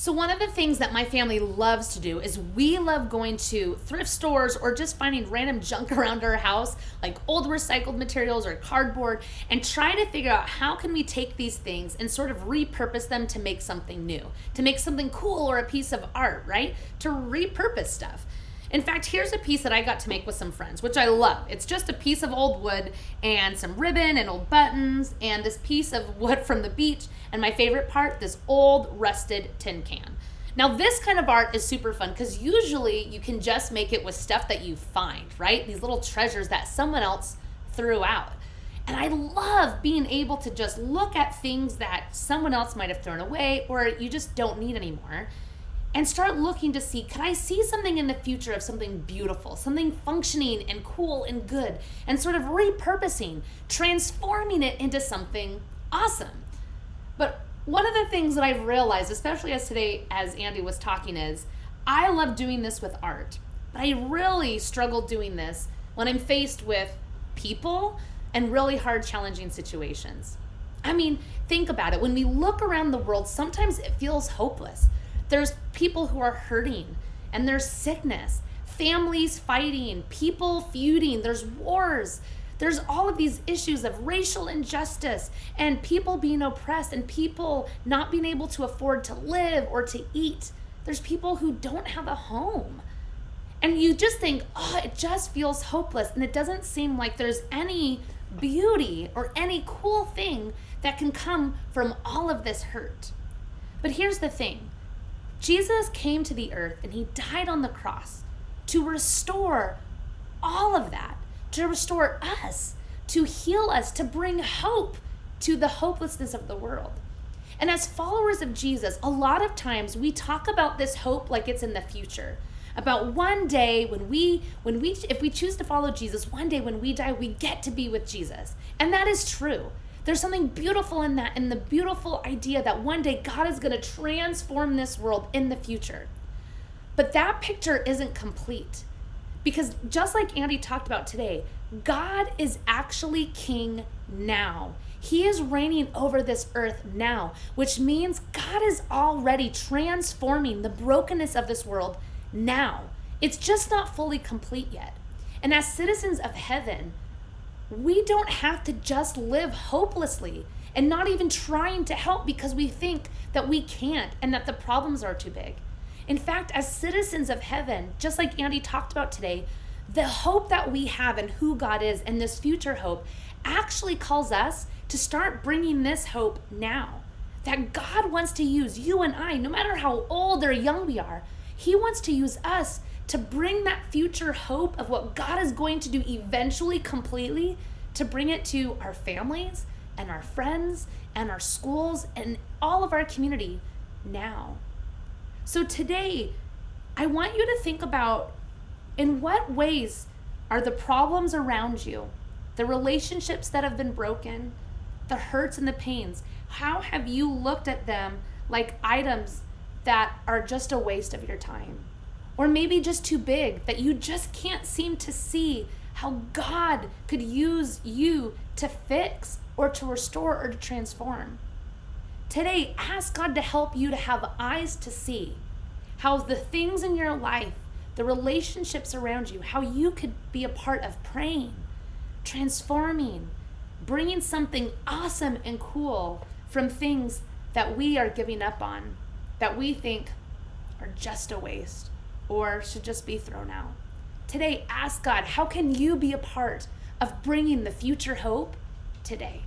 So one of the things that my family loves to do is we love going to thrift stores or just finding random junk around our house, like old recycled materials or cardboard, and try to figure out how can we take these things and sort of repurpose them to make something new, to make something cool or a piece of art, right? To repurpose stuff. In fact, here's a piece that I got to make with some friends, which I love. It's just a piece of old wood and some ribbon and old buttons and this piece of wood from the beach. And my favorite part, this old rusted tin can. Now, this kind of art is super fun because usually you can just make it with stuff that you find, right? These little treasures that someone else threw out. And I love being able to just look at things that someone else might have thrown away or you just don't need anymore, and start looking to see, can I see something in the future of something beautiful, something functioning and cool and good, and sort of repurposing, transforming it into something awesome. But one of the things that I've realized, especially as Andy was talking, is I love doing this with art, but I really struggle doing this when I'm faced with people and really hard, challenging situations. I mean, think about it. When we look around the world, sometimes it feels hopeless. There's people who are hurting, and there's sickness, families fighting, people feuding, there's wars. There's all of these issues of racial injustice and people being oppressed and people not being able to afford to live or to eat. There's people who don't have a home. And you just think, oh, it just feels hopeless, and it doesn't seem like there's any beauty or any cool thing that can come from all of this hurt. But here's the thing. Jesus came to the earth and he died on the cross to restore all of that, to restore us, to heal us, to bring hope to the hopelessness of the world. And as followers of Jesus, a lot of times we talk about this hope like it's in the future. About one day if we choose to follow Jesus, one day when we die, we get to be with Jesus. And that is true. There's something beautiful in that, and the beautiful idea that one day God is going to transform this world in the future. But that picture isn't complete, because just like Andy talked about today, God is actually king now. He is reigning over this earth now, which means God is already transforming the brokenness of this world now. It's just not fully complete yet. And as citizens of heaven, we don't have to just live hopelessly and not even trying to help because we think that we can't and that the problems are too big. In fact, as citizens of heaven, just like Andy talked about today, the hope that we have and who God is and this future hope actually calls us to start bringing this hope now. That God wants to use you and I, no matter how old or young we are, he wants to use us to bring that future hope of what God is going to do eventually completely, to bring it to our families and our friends and our schools and all of our community now. So today, I want you to think about, in what ways are the problems around you, the relationships that have been broken, the hurts and the pains, how have you looked at them like items that are just a waste of your time? Or maybe just too big that you just can't seem to see how God could use you to fix or to restore or to transform. Today, ask God to help you to have eyes to see how the things in your life, the relationships around you, how you could be a part of praying, transforming, bringing something awesome and cool from things that we are giving up on, that we think are just a waste or should just be thrown out. Today, ask God, how can you be a part of bringing the future hope today?